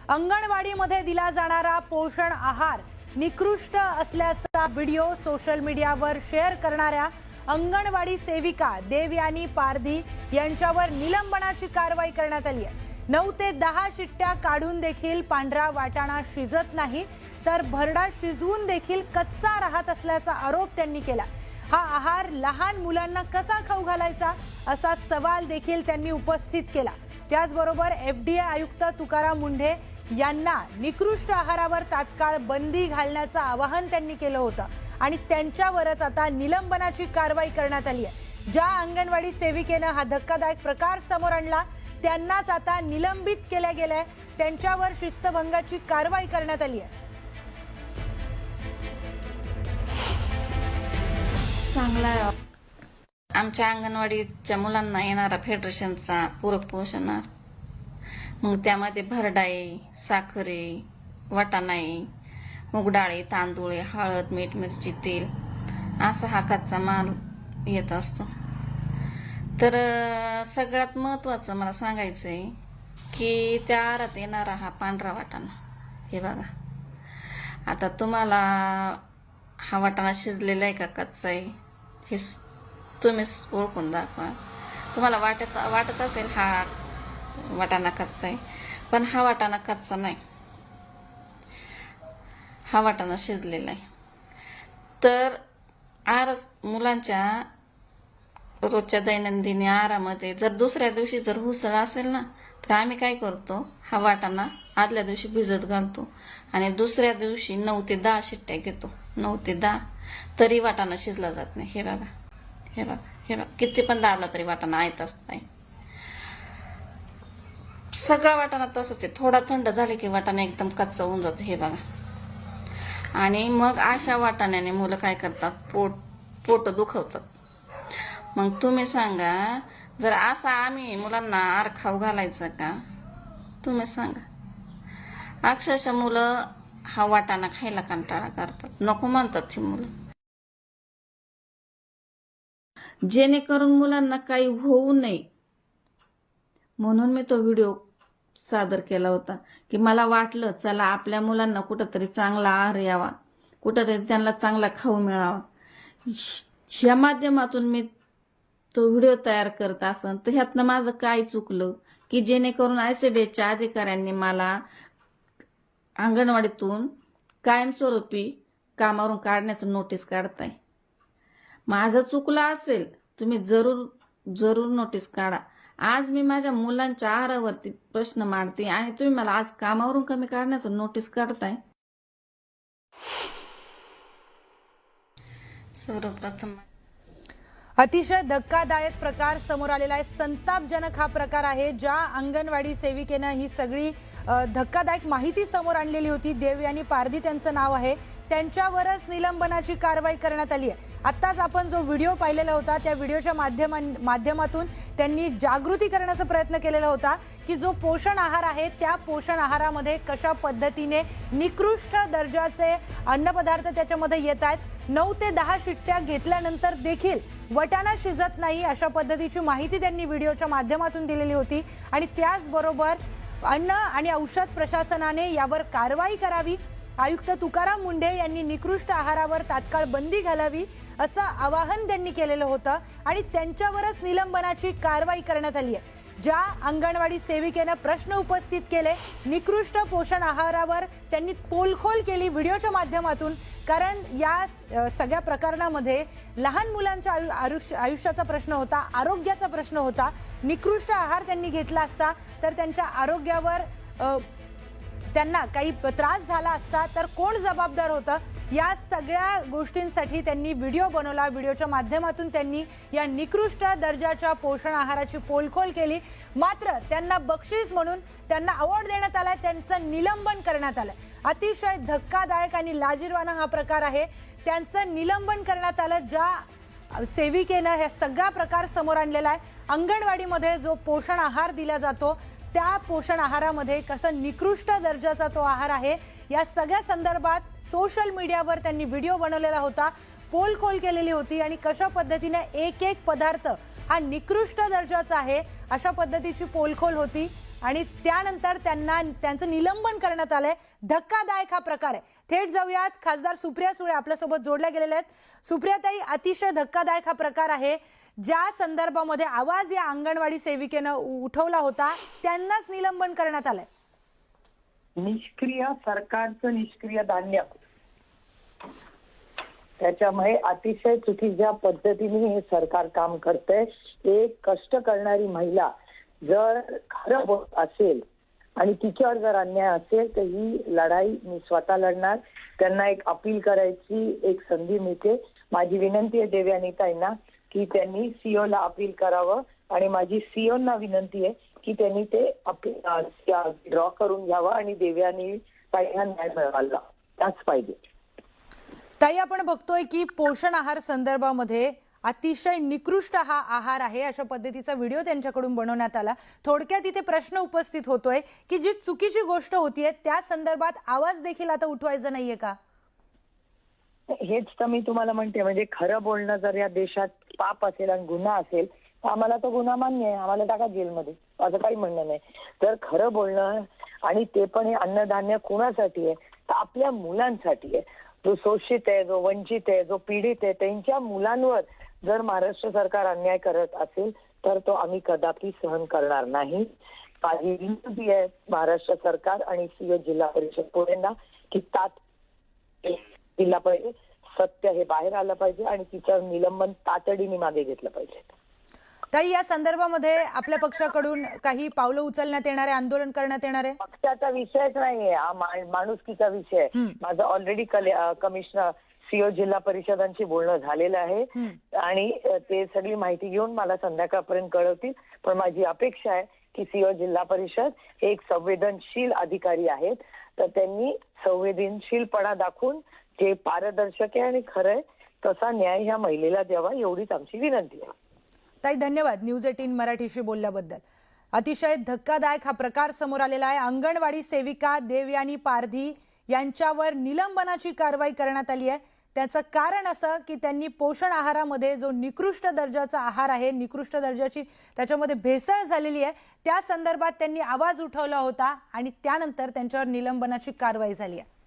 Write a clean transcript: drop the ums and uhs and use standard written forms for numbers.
अंगणवाडीमध्ये दिला जाणारा पोषण आहार निकृष्ट असल्याचा व्हिडिओ सोशल मीडियावर शेअर करणाऱ्या अंगणवाडी सेविका देवयानी पारधी यांच्यावर निलंबनाची कारवाई करण्यात आली आहे। 9 ते 10 शिट्ट्या काढून देखील पांढरा वाटाणा शिजत नाही, तर भरडा शिजवून देखील कच्चा राहत असल्याचा आरोप त्यांनी केला। हा आहार लहान मुलांना कसा खाऊ घालायचा असा सवाल देखील त्यांनी उपस्थित केला। त्याचबरोबर FDA आयुक्त तुकाराम मुंढे यांना निकृष्ट आहारावर तात्काळ बंदी घालण्याचं आवाहन त्यांनी केलं होतं आणि त्यांच्यावरच आता निलंबनाची कारवाई करण्यात आली आहे। ज्या अंगणवाडी सेविकेनं हा धक्कादायक प्रकार समोर आणला त्यांनाच आता निलंबित केलं गेलंय। त्यांच्यावर शिस्तभंगाची कारवाई करण्यात आली आहे। चांगला आमच्या अंगणवाडीच्या मुलांना येणारा फेडरेशनचा पूरक पोषण आहार, मग त्यामध्ये भरडा आहे, साखर आहे, वाटाणा आहे, मूग डाळ आहे, तांदूळ आहे, हळद, मीठ, मिरची, तेल असा हा कच्चा माल येत असतो। तर सगळ्यात महत्त्वाचं मला सांगायचं आहे की त्या आहारात येणारा हा पांढरा वाटाणा, हे बघा आता तुम्हाला हा वाटाणा शिजलेला आहे का कच्चा आहे हे तुम्हीच ओळखून दाखवा। तुम्हाला वाटत असेल हा वाटाणा कच्चा आहे, पण हा वाटाणा कच्चा नाही, हा वाटाणा शिजलेला आहे। तर मुलांच्या रोजच्या दैनंदिन आहारामध्ये जर दुसऱ्या दिवशी जर उसळ असेल ना, तर आम्ही काय करतो, हा वाटाणा आदल्या दिवशी भिजत घालतो आणि दुसऱ्या दिवशी 9 ते 10 शिट्ट्या घेतो, 9 ते 10, तरी वाटाणा शिजला जात नाही। हे बघा, हे बघा, हे बघा, किती पण दाबला तरी वाटाणा आयताच नाही। सगळा वाटाणा तसंच आहे, थोडा थंड झाले की वाटाणा एकदम कच्चा होऊन जातो, हे बघा। आणि मग अशा वाटाण्याने मुलं काय करतात, पोट दुखवतात। मग तुम्ही सांगा, जर असा आम्ही मुलांना आहार खाऊ घालायचा का? तुम्ही सांगा। अक्षरशः मुलं हा वाटाणा खायला कंटाळा करतात, नको म्हणतात ती मुलं। जेणेकरून मुलांना काही होऊ नये म्हणून मी तो व्हिडिओ सादर केला होता की मला वाटलं चला आपल्या मुलांना कुठंतरी चांगला आहार यावा, कुठंतरी त्यांना चांगला खाऊ मिळावा। ह्या माध्यमातून मी तो व्हिडिओ तयार करत असन तर ह्यातनं माझं काय चुकलं की जेणेकरून ICDSच्या अधिकाऱ्यांनी मला अंगणवाडीतून कायमस्वरूपी कामावरून काढण्याचं नोटीस काढताय। माझं चुकलं असेल तुम्ही जरूर नोटीस काढा। आज मी माझ्या मुलांच्या आहारावरती प्रश्न मांडते आणि तुम्ही मला आज कामावरून कमी काढण्याचं नोटीस काढताय। सर्वप्रथम अतिशय धक्कादायक प्रकार समोर आलेला आहे, संतापजनक हा प्रकार आहे। ज्या अंगणवाडी सेविकेनं ही सगळी धक्कादायक माहिती समोर आणलेली होती, देवयानी पारधी त्यांचं नाव आहे, त्यांच्यावरच निलंबनाची कारवाई करण्यात आली आहे। आत्ताच आपण जो व्हिडिओ पाहिलेला होता त्या व्हिडिओच्या माध्यमातून त्यांनी जागृती करण्याचा प्रयत्न केलेला होता की जो पोषण आहार आहे त्या पोषण आहारामध्ये कशा पद्धतीने निकृष्ट दर्जाचे अन्नपदार्थ त्याच्यामध्ये येत आहेत। 9 ते 10 शिट्ट्या घेतल्यानंतर देखील वाटाणा शिजत नाही अशा पद्धतीची माहिती त्यांनी व्हिडिओच्या माध्यमातून दिलेली होती आणि त्याचबरोबर अन्न आणि औषध प्रशासनाने यावर कारवाई करावी, आयुक्त तुकाराम मुंढे यांनी निकृष्ट आहारावर तात्काळ बंदी घालावी असं आवाहन त्यांनी केलेलं होतं आणि त्यांच्यावरच निलंबनाची कारवाई करण्यात आली आहे। ज्या अंगणवाडी सेविकेनं प्रश्न उपस्थित केले, निकृष्ट पोषण आहारावर त्यांनी पोलखोल केली व्हिडिओच्या माध्यमातून, कारण या सगळ्या प्रकरणामध्ये लहान मुलांच्या आयुष्याचा प्रश्न होता, आरोग्याचा प्रश्न होता। निकृष्ट आहार त्यांनी घेतला असता तर त्यांच्या आरोग्यावर त्यांना काही त्रास झाला असता तर कोण जबाबदार होतं? या सगळ्या गोष्टींसाठी त्यांनी व्हिडिओ बनवला। व्हिडिओच्या माध्यमातून त्यांनी या निकृष्ट दर्जाच्या पोषण आहाराची पोलखोल केली, मात्र त्यांना बक्षीस म्हणून त्यांना अवॉर्ड देण्यात आलाय, त्यांचं निलंबन करण्यात आलंय। अतिशय धक्कादायक आणि लाजिरवाणा हा प्रकार आहे, त्यांचं निलंबन करण्यात आलं। ज्या सेविकेनं हे सगळा प्रकार समोर आणलेला आहे, अंगणवाडीमध्ये जो पोषण आहार दिला जातो त्या पोषण आहारामध्ये कसा निकृष्ट दर्जाचा तो आहार आहे या सगळ्या संदर्भात सोशल मीडियावर त्यांनी व्हिडिओ बनवलेला होता, पोलखोल केलेली होती आणि कशा पद्धतीने एक पदार्थ हा निकृष्ट दर्जाचा आहे अशा पद्धतीची पोलखोल होती आणि त्यानंतर त्यांचं निलंबन करण्यात आलंय. धक्कादायक हा प्रकार आहे. थेट जाऊयात, खासदार सुप्रिया सुळे आपल्यासोबत जोडल्या गेलेल्या आहेत. सुप्रियाताई, अतिशय धक्कादायक हा प्रकार आहे. ज्या संदर्भामध्ये आवाज या अंगणवाडी सेविकेनं उठवला होता त्यांनाच निलंबन करण्यात आलंय. निष्क्रिय सरकारचं निष्क्रिय धान्य, त्याच्यामुळे अतिशय चुकीच्या पद्धतीने हे सरकार काम करतंय. एक कष्ट करणारी महिला जर खरं बोलत असेल आणि तिच्यावर जर अन्याय असेल तर ही लढाई मी स्वतः लढणार. त्यांना एक अपील करायची एक संधी मिळते. माझी विनंती आहे देवयानीताईंना की त्यांनी सीओ ला अपील करावं आणि माझी सीओ ना विनंती आहे की त्यांनी ते ड्रॉ करून घ्यावं आणि देवयानीताईंना न्याय मिळवायला त्याच पाहिजे. ताई, आपण बघतोय की पोषण आहार संदर्भामध्ये अतिशय निकृष्ट हा आहार आहे अशा पद्धतीचा व्हिडिओ त्यांच्याकडून बनवण्यात आला. थोडक्यात इथे प्रश्न उपस्थित होतोय की जी चुकीची गोष्ट होतीये त्या संदर्भात आवाज देखील आता उठवायचा नाहीये का? हेच तर मी तुम्हाला म्हणते, म्हणजे खरं बोलणं जर या देशात पाप असेल आणि गुन्हा असेल तर आम्हाला तो गुन्हा मान्य आहे, आम्हाला टाका जेलमध्ये, असं काही म्हणणं नाही. तर खरं बोलणं आणि ते पण हे अन्नधान्य कोणासाठी आहे तर आपल्या मुलांसाठी आहे. जो शोषित आहे, जो वंचित आहे, जो पीडित आहे, त्यांच्या मुलांवर जर महाराष्ट्र सरकार अन्याय करत असेल तर तो आम्ही कदापि सहन करणार नाही. माझी विनंती आहे महाराष्ट्र सरकार आणि सीओ जिल्हा परिषद पुणेंना की जिल्हा परिषद सत्य हे बाहेर आलं पाहिजे आणि तिचं निलंबन तातडीने मागे घेतलं पाहिजे. ताई, या संदर्भामध्ये आपल्या पक्षाकडून काही पावलं उचलण्यात येणार आहे, आंदोलन करण्यात येणार आहे? पक्षाचा विषयच नाहीये हा, माणुसकीचा विषय. माझं ऑलरेडी कमिशनर सीओ जिल्हा परिषदांशी बोलणं झालेलं आहे आणि ते सगळी माहिती घेऊन मला संध्याकाळपर्यंत कळवतील. पण माझी अपेक्षा आहे की सीओ जिल्हा परिषद हे एक संवेदनशील अधिकारी आहेत, तर त्यांनी संवेदनशीलपणा दाखवून जे पारदर्शक आहे आणि खरं आहे तसा न्याय ह्या महिलेला द्यावा, एवढीच आमची विनंती आहे. ताई, धन्यवाद न्यूज 18 मराठीशी बोलल्याबद्दल. अतिशय धक्कादायक हा प्रकार समोर आलेला आहे. अंगणवाडी सेविका देवयानी पारधी यांच्यावर निलंबनाची कारवाई करण्यात आली आहे. त्याचं कारण असं की त्यांनी पोषण आहारामध्ये जो निकृष्ट दर्जाचा आहार आहे, निकृष्ट दर्जाची त्याच्यामध्ये भेसळ झालेली आहे, त्या संदर्भात त्यांनी आवाज उठवला होता आणि त्यानंतर त्यांच्यावर निलंबनाची कारवाई झाली आहे.